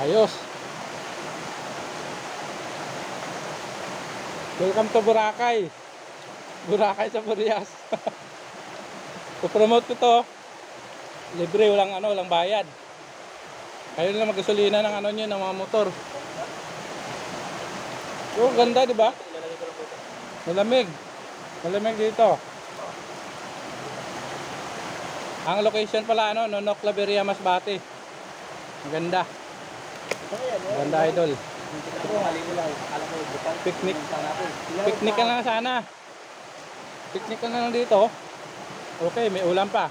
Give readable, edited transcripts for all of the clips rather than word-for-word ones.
Ayos. Welcome to Boracay. Boracay sa Burias. Promote ko to. Libre, walang bayad. Kayo lang maggasolina ng ano niyo, ng mga motor. Oh, ganda, di ba? Malamig. Malamig dito. Ang location pala Nonok Claveria, Masbate. Maganda. Maganda, idol. Picnic. Picnic ka lang sana. Picnic ka na lang dito. Okay, may ulam pa.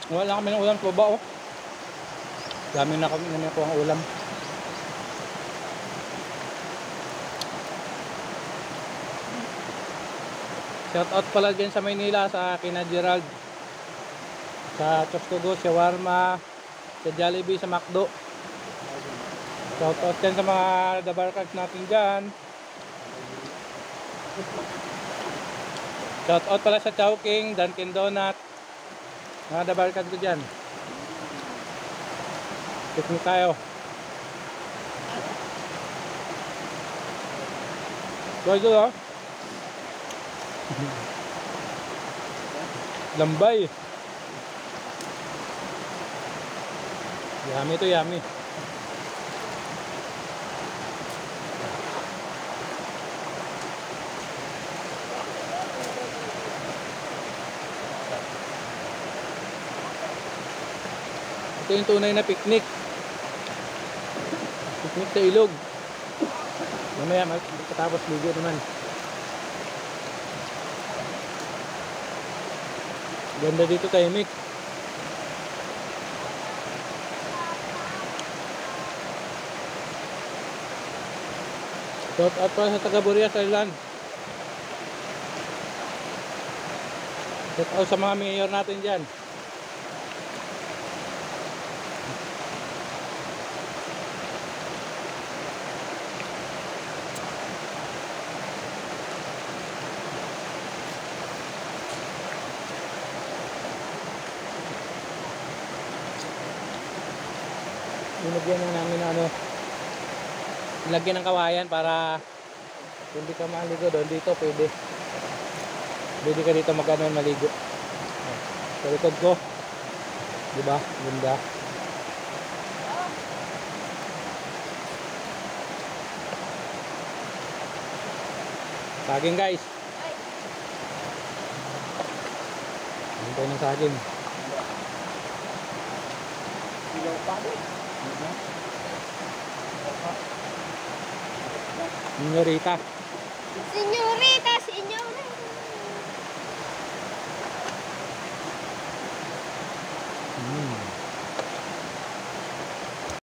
Wala kami ng ulam po ba, oh. Dami na kami nakuha ang ulam. Shout out pala dyan sa Maynila, sa kina Gerald, sa Chostogo, Shawarma, sa Jollibee, sa McDo. Shout out dyan sa mga dabarkags natin dyan. Shout out pala sa Chowking, Dunkin Donut, mga dabarkags ko dyan. Picnic tayo. Guys, oh. Lambay. Yummy to, yummy. Ito yung tunay na picnic. Picnic sa ilog. Mamaya matapos ligo naman. Ganda dito, tahimik. Shout out pa sa taga Burias Island. Shout out sa mga mayor natin dyan. Nilagyan na namin nilagyan ng kawayan para hindi ka maligo doon. Dito pwede ka dito maligo. Sa likod ko, diba? Ganda. Saging, guys. Hintay ng saging. Senyorita. Senyorita, senyorita.